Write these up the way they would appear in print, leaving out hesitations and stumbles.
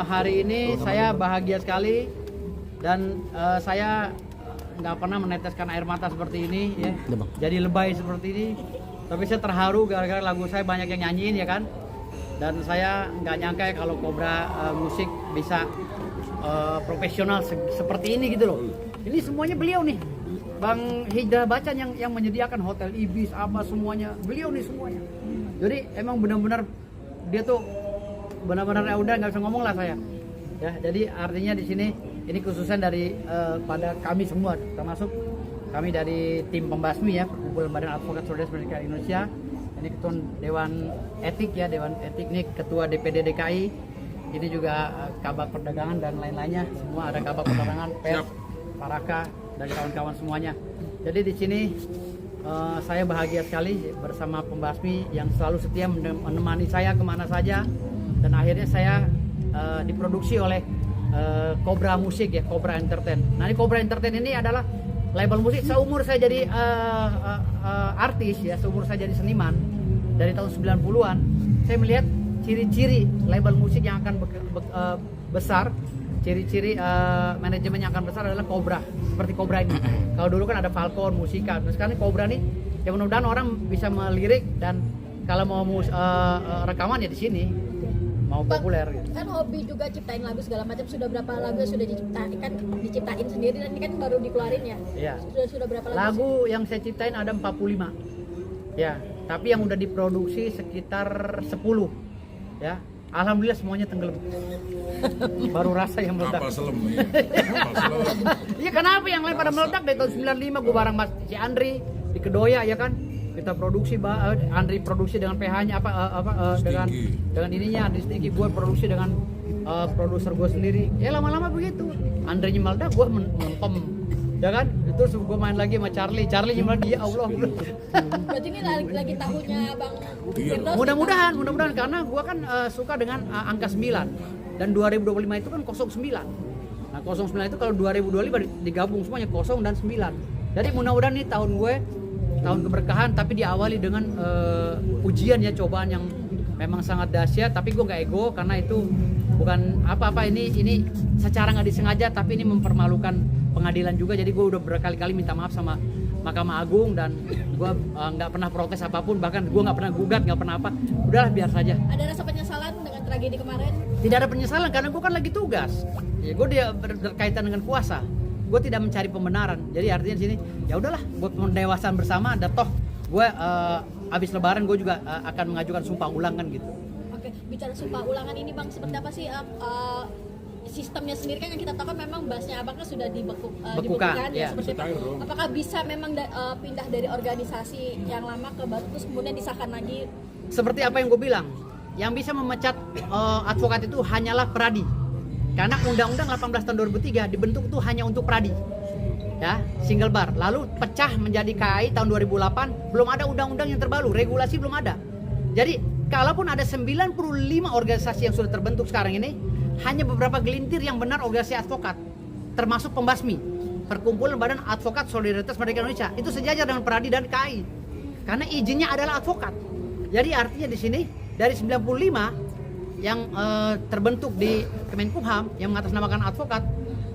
Hari ini saya bahagia sekali dan saya nggak pernah meneteskan air mata seperti ini ya. Jadi lebay seperti ini. Tapi saya terharu gara-gara lagu saya banyak yang nyanyiin ya kan. Dan saya nggak nyangka ya kalau Cobra musik bisa profesional seperti ini gitu loh. Ini semuanya beliau nih. Bang Hijrah Bacan yang menyediakan hotel Ibis apa semuanya. Beliau nih semuanya. Jadi emang benar-benar dia tuh benar-benar ya udah nggak bisa ngomong lah saya. Ya, jadi artinya di sini ini khususan dari pada kami semua termasuk kami dari tim pembasmi ya, Perkumpulan Badan Advokat Solidaritas Masyarakat Indonesia. Ini ketua Dewan Etik ya, Dewan Etik ini ketua DPD DKI. Ini juga Kabak Perdagangan dan lain-lainnya. Semua ada Kabak Perdagangan, Pers, Paraka dan kawan-kawan semuanya. Jadi di sini saya bahagia sekali bersama pembasmi yang selalu setia menemani saya kemana saja. Dan akhirnya saya diproduksi oleh Cobra Musik ya, Cobra Entertain. Nah ini Cobra Entertain ini adalah label musik. Seumur saya jadi artis ya, seumur saya jadi seniman dari tahun 90-an, saya melihat ciri-ciri label musik yang akan besar, ciri-ciri manajemen yang akan besar adalah Cobra, seperti Cobra ini. Kalau dulu kan ada Falcon, Musika, nah sekarang Cobra nih, ya mudah-mudahan orang bisa melirik dan kalau mau rekaman ya di sini. Mau populer gitu. Kan hobi juga ciptain lagu segala macam, sudah berapa lagu yang sudah diciptain sendiri dan ini kan baru dikeluarin ya? Iya. Sudah berapa lagu yang saya ciptain ada 45 ya, tapi yang udah diproduksi sekitar 10 ya. Alhamdulillah semuanya tenggelam. Baru rasa yang meledak. Kapal selam ya. Kapal selam. Iya kenapa yang lain pada meledak dari tahun 95 gue bareng Mas si Andri di Kedoya ya kan. Kita produksi Andri produksi dengan PH-nya dengan ininya Andri Sticky, gue produksi dengan produser gue sendiri. Ya lama-lama begitu. Andri meledak, gue mempem. Ya kan? Itu gue main lagi sama Charlie meledak, ya Allah. Berarti ini lagi tahunnya Bang Firdaus. Mudah-mudahan karena gue kan suka dengan angka 9 dan 2025 itu kan 09. Nah 09 itu kalau 2025 digabung semuanya 0 dan 9. Jadi mudah-mudahan nih tahun gue tahun keberkahan, tapi diawali dengan ujian ya, cobaan yang memang sangat dahsyat. Tapi gue nggak ego karena itu bukan apa-apa, ini secara nggak disengaja, tapi ini mempermalukan pengadilan juga. Jadi gue udah berkali-kali minta maaf sama Mahkamah Agung dan gue nggak pernah protes apapun, bahkan gue nggak pernah gugat, nggak pernah apa. Udahlah biar saja. Ada rasa penyesalan dengan tragedi kemarin? Tidak ada penyesalan karena gue kan lagi tugas. Ya gue dia berkaitan dengan kuasa. Gue tidak mencari pembenaran, jadi artinya di sini ya udahlah buat pendewasaan bersama. Dan toh gue abis Lebaran gue juga akan mengajukan sumpah ulangan gitu. Oke, bicara sumpah ulangan ini Bang, seperti apa sih sistemnya sendiri? Kan yang kita tahu kan memang bahasnya Abang kan sudah dibekukan ya, seperti itu. Apakah bisa memang pindah dari organisasi yang lama ke baru terus kemudian disahkan lagi? Seperti apa yang gue bilang, yang bisa memecat advokat itu hanyalah Pradi. Karena Undang-Undang 18 tahun 2003 dibentuk itu hanya untuk Pradi. Ya, single bar. Lalu pecah menjadi KAI tahun 2008, belum ada undang-undang yang terbaru, regulasi belum ada. Jadi, kalaupun ada 95 organisasi yang sudah terbentuk sekarang ini, hanya beberapa gelintir yang benar organisasi advokat, termasuk pembasmi, Perkumpulan Badan Advokat Solidaritas Masyarakat Indonesia. Itu sejajar dengan Pradi dan KAI. Karena izinnya adalah advokat. Jadi artinya di sini dari 95 yang terbentuk di Kemenkumham yang mengatasnamakan advokat,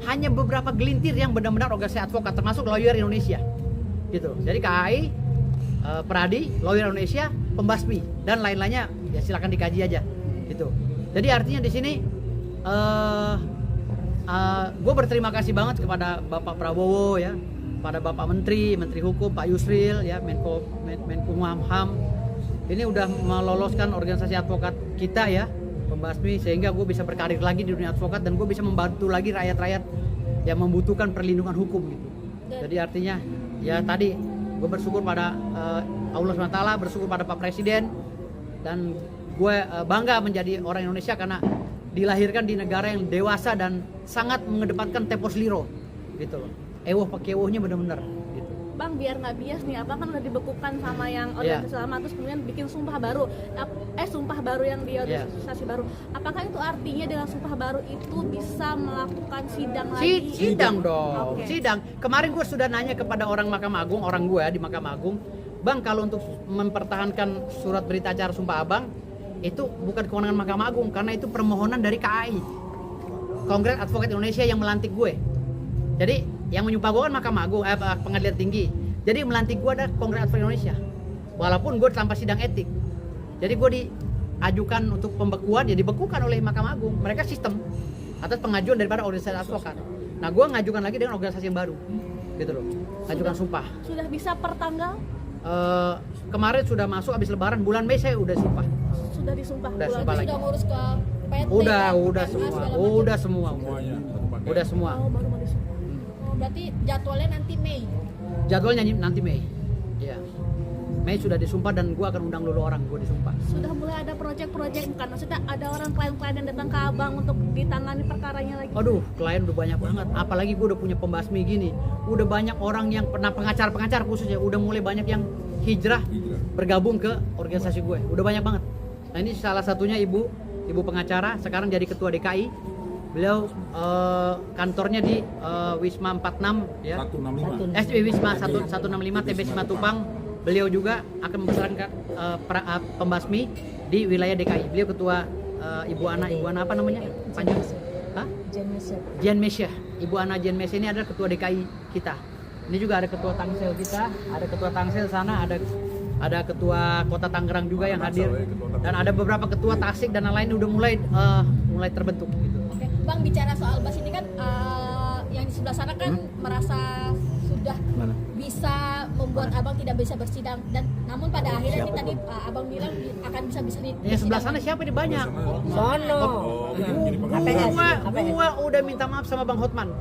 hanya beberapa gelintir yang benar-benar organisasi advokat, termasuk Lawyer Indonesia gitu. Jadi KAI, Pradi, Lawyer Indonesia, Pembasmi dan lain-lainnya ya silakan dikaji aja gitu. Jadi artinya di sini gue berterima kasih banget kepada Bapak Prabowo ya, pada Bapak Menteri Hukum Pak Yusril ya, Menkumham. Ini udah meloloskan organisasi advokat kita ya, Pembasmi, sehingga gue bisa berkarir lagi di dunia advokat dan gue bisa membantu lagi rakyat-rakyat yang membutuhkan perlindungan hukum gitu. Jadi artinya ya tadi gue bersyukur pada Allah SWT, bersyukur pada Pak Presiden, dan gue bangga menjadi orang Indonesia karena dilahirkan di negara yang dewasa dan sangat mengedepankan tempus liro gitu loh. Ewoh pakewohnya bener-bener gitu. Bang, biar nggak bias nih, Abang kan udah dibekukan sama yang organisasi lama, terus kemudian bikin sumpah baru. Sumpah baru yang di organisasi baru. Apakah itu artinya dengan sumpah baru itu bisa melakukan sidang lagi? Sidang dong. Okay. Sidang. Kemarin gue sudah nanya kepada orang Mahkamah Agung, orang gue di Mahkamah Agung, Bang, kalau untuk mempertahankan surat berita acara sumpah Abang, itu bukan kewenangan Mahkamah Agung karena itu permohonan dari KAI. Kongres Advokat Indonesia yang melantik gue. Jadi yang menyumpah gue kan Mahkamah Agung, Pengadilan Tinggi. Jadi melantik gue ada Kongres Advokat Indonesia. Walaupun gue tanpa sidang etik. Jadi gue diajukan untuk pembekuan, ya dibekukan oleh Mahkamah Agung. Mereka sistem atas pengajuan daripada organisasi advokat. Nah gue ngajukan lagi dengan organisasi yang baru, gitu loh. Ngajukan sumpah. Sudah bisa per tanggal? Kemarin sudah masuk habis Lebaran, bulan Mei saya udah sumpah. Sudah disumpah. Udah sumpah lagi. Sudah ngurus ke PT. Udah semua. Udah semua. Semuanya satu paket. Udah semua. Oh, baru mau disumpah. Oh, berarti jadwalnya nanti Mei. Jadwalnya nanti Mei. Iya. Mei sudah disumpah dan gue akan undang dulu orang gue disumpah. Sudah mulai ada proyek-proyek, bukan maksudnya ada orang klien-klien yang datang ke abang untuk ditangani perkaranya lagi. Aduh, klien udah banyak banget. Apalagi gue udah punya pembasmi gini. Udah banyak orang yang pernah pengacara khususnya. Udah mulai banyak yang hijrah bergabung ke organisasi gue. Udah banyak banget. Nah ini salah satunya ibu pengacara sekarang jadi ketua DKI. Beliau kantornya di Wisma 46 ya. 165. Wisma 165 TB Simatupang. Beliau juga akan membesarkan pembasmi di wilayah DKI. Beliau ketua Ibu Ana apa namanya? Panjang. Hah? Jen Mesyah. Ibu Ana Jen Mesyah ini adalah ketua DKI kita. Ini juga ada ketua Tangsel kita, ada ketua Tangsel sana, ada ketua Kota Tangerang juga yang hadir, dan ada beberapa ketua Tasik dan lain udah mulai terbentuk gitu. Oke, Bang, bicara soal BAS ini kan yang di sebelah sana kan merasa sudah bisa membuat abang tidak bisa bersidang, dan namun pada akhirnya ini tadi abang bilang akan bisa bersidang. Yang sebelah sana siapa ini banyak? Sono. Gua udah minta maaf sama Bang Hotman,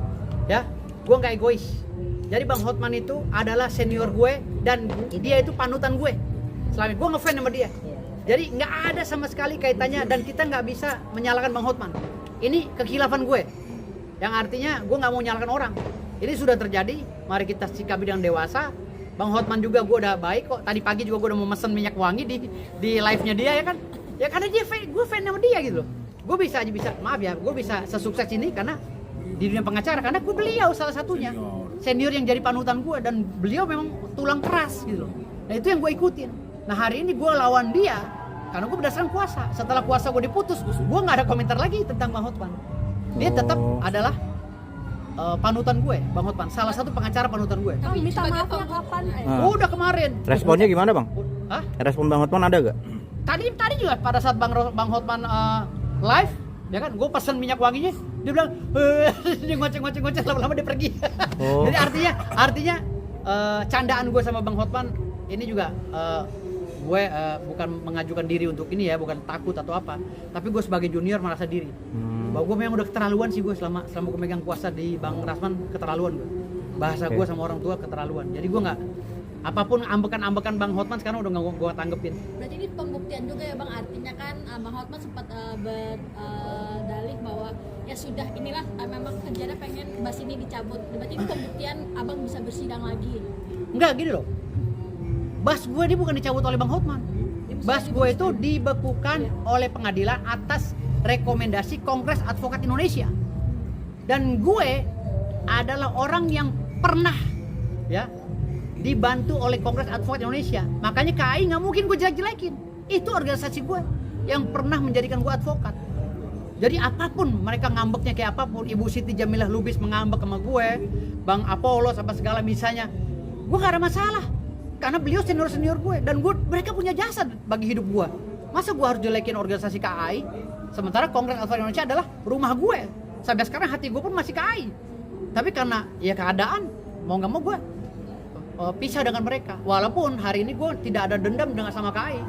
ya. Gua nggak egois. Jadi Bang Hotman itu adalah senior gue dan dia itu panutan gue. Selama ini gue ngefans sama dia. Jadi nggak ada sama sekali kaitannya dan kita nggak bisa menyalahkan Bang Hotman. Ini kekhilafan gue. Yang artinya gue nggak mau menyalahkan orang. Ini sudah terjadi, mari kita sikapi dengan dewasa. Bang Hotman juga gue udah baik kok. Tadi pagi juga gue udah mau mesen minyak wangi di live-nya dia ya kan. Ya karena gue fan sama dia gitu loh. Gue bisa maaf ya, gue bisa sesukses ini karena di dunia pengacara, karena gue beliau salah satunya senior yang jadi panutan gue, dan beliau memang tulang keras gitu loh. Nah itu yang gue ikutin. Nah hari ini gue lawan dia karena gue berdasarkan kuasa. Setelah kuasa gue diputus, gue nggak ada komentar lagi tentang Bang Hotman. Dia tetap adalah panutan gue, Bang Hotman, salah satu pengacara panutan gue. Bang, minta maafnya kapan? Udah kemarin. Responnya gimana Bang? Hah? Respon Bang Hotman ada gak? Tadi juga pada saat Bang Hotman live, ya kan, gue pesen minyak wanginya, dia bilang, dia ngoceh, lama-lama dia pergi. Oh. Jadi artinya candaan gue sama Bang Hotman ini juga gue bukan mengajukan diri untuk ini ya, bukan takut atau apa, tapi gue sebagai junior merasa diri bahwa gue memang udah keterlaluan sih gue selama gue megang kuasa di Bang Rasman, keterlaluan gue. Bahasa gue sama orang tua keterlaluan. Jadi gue nggak, apapun ambekan Bang Hotman sekarang udah nggak gue tanggepin. Berarti ini pembuktian juga ya Bang, artinya kan Bang Hotman sempat berdalih bahwa ya sudah, inilah memang kerjanya pengen BAS ini dicabut. Berarti ini pembuktian abang bisa bersidang lagi. Enggak, gini loh. BAS gue ini bukan dicabut oleh Bang Hotman. BAS gue itu dibekukan oleh pengadilan atas rekomendasi Kongres Advokat Indonesia. Dan gue adalah orang yang pernah ya dibantu oleh Kongres Advokat Indonesia. Makanya KAI nggak mungkin gue jelek-jelekin. Itu organisasi gue yang pernah menjadikan gue advokat. Jadi apapun mereka ngambeknya kayak apapun, Ibu Siti Jamilah Lubis mengambek sama gue, Bang Apollos apa segala misalnya, gue gak ada masalah. Karena beliau senior gue dan mereka punya jasa bagi hidup gue. Masa gue harus jelekin organisasi KAI? Sementara Kongres Advokat Indonesia adalah rumah gue. Sampai sekarang hati gue pun masih KAI. Tapi karena ya keadaan, mau nggak mau gue pisah dengan mereka. Walaupun hari ini gue tidak ada dendam dengan sama KAI.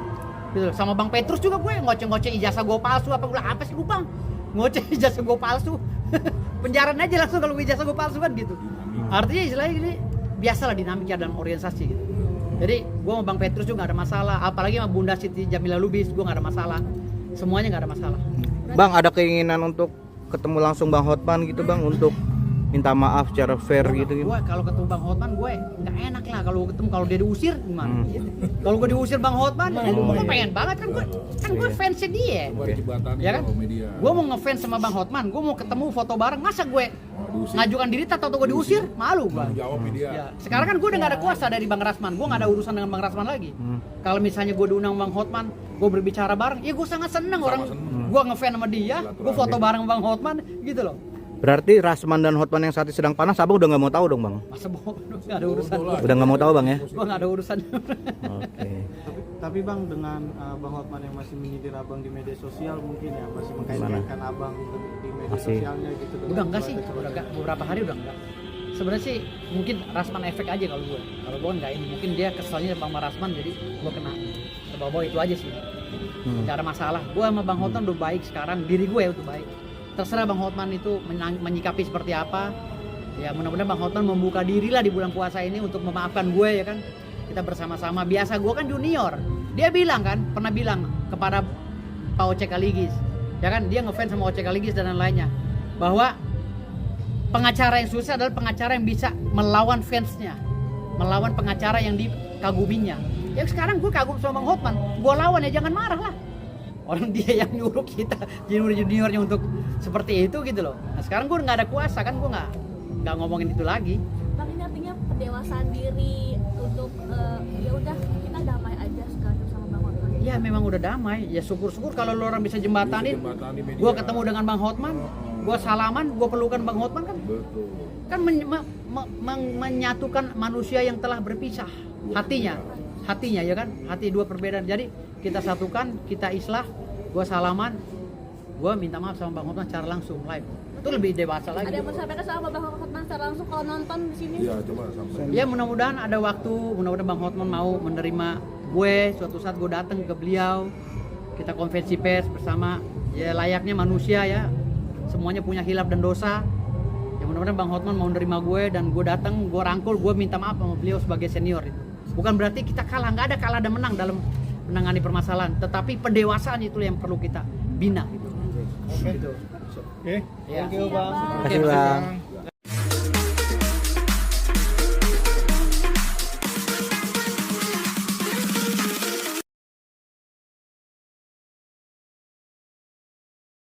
Gitu. Sama Bang Petrus juga gue ngoceh-ngoceh ijazah gue palsu apa sih lu Bang? Ngoceh ijazah gue palsu. Penjarain aja langsung kalau ijazah gue palsu kan gitu. Artinya istilahnya gini, biasalah dinamika dalam organisasi gitu. Jadi gue sama Bang Petrus juga gak ada masalah, apalagi sama Bunda Siti Jamilah Lubis gue gak ada masalah. Semuanya gak ada masalah. Bang, ada keinginan untuk ketemu langsung Bang Hotman gitu Bang, untuk minta maaf secara fair gitu. Gue kalau ketemu Bang Hotman gue nggak enak lah kalau ketemu, kalau dia diusir gimana? Kalau gue diusir Bang Hotman, gue pengen banget kan gue fansnya dia. Ya kan? Gue mau ngefans sama Bang Hotman, gue mau ketemu foto bareng, masa gue ngajukan diri atau gue diusir? Malu gue. Ya. Sekarang kan gue udah nggak ada kuasa dari Bang Rasman, gue nggak ada urusan dengan Bang Rasman lagi. Kalau misalnya gue diundang Bang Hotman, gue berbicara bareng, ya gue sangat seneng orang gue ngefans sama dia, gue foto bareng Bang Hotman gitu loh. Berarti Rasman dan Hotman yang saat ini sedang panas, abang udah nggak mau tahu dong bang? Masa bohong, nggak ada urusan. Udah nggak mau tahu bang ya? Gue nggak ada urusan. Oke. Tapi bang, dengan Bang Hotman yang masih menyindir abang di media sosial mungkin ya, masih mengkaitkan abang di media sosialnya gitu. Udah enggak sih, udah enggak, beberapa hari udah enggak. Sebenarnya sih mungkin Rasman efek aja kalau gue. Kalau gue enggak ini, mungkin dia keselnya sama Rasman jadi gue kena. Bawa itu aja sih. Gak ada masalah. Gue sama Bang Hotman udah baik sekarang, diri gue ya udah baik. Terserah Bang Hotman itu menyikapi seperti apa. Ya mudah-mudahan Bang Hotman membuka diri lah di bulan puasa ini untuk memaafkan gue ya kan. Kita bersama-sama. Biasa gue kan junior. Dia bilang kan, pernah bilang kepada Pak Oce Kaligis, ya kan, dia ngefans sama Oce Kaligis dan lain-lainnya, bahwa pengacara yang susah adalah pengacara yang bisa melawan fansnya, melawan pengacara yang dikaguminya. Ya sekarang gue kagum sama Bang Hotman, gue lawan ya, jangan marah lah. Orang dia yang nyuruh kita junior-juniornya untuk seperti itu gitu loh. Nah sekarang gue nggak ada kuasa kan, gue nggak ngomongin itu lagi. Bang, ini artinya pendewasaan diri untuk ya udah kita damai aja sekarang sama Bang Hotman. Ya memang udah damai. Ya syukur-syukur kalau lo orang bisa jembatanin. Gue ketemu dengan Bang Hotman, gue salaman, gue pelukan Bang Hotman kan. Betul. Kan menyatukan manusia yang telah berpisah hatinya ya kan, hati dua perbedaan. Jadi kita satukan, kita islah. Gue salaman, gue minta maaf sama Bang Hotman secara langsung live. Itu lebih dewasa lagi. Ada yang mau sampaikan sama Bang Hotman secara langsung kalau nonton di sini? Iya, coba sampai. Ya mudah-mudahan ada waktu, mudah-mudahan Bang Hotman mau menerima gue suatu saat gue datang ke beliau, kita konferensi pers bersama. Ya layaknya manusia ya, semuanya punya hilaf dan dosa. Ya mudah-mudahan Bang Hotman mau menerima gue dan gue datang, gue rangkul, gue minta maaf sama beliau sebagai senior itu. Bukan berarti kita kalah, nggak ada kalah dan menang dalam menangani permasalahan, tetapi pendewasaan itu yang perlu kita bina gitu. Oke. Gitu. Oke. Ya. Thank you bang. Terima kasih bang.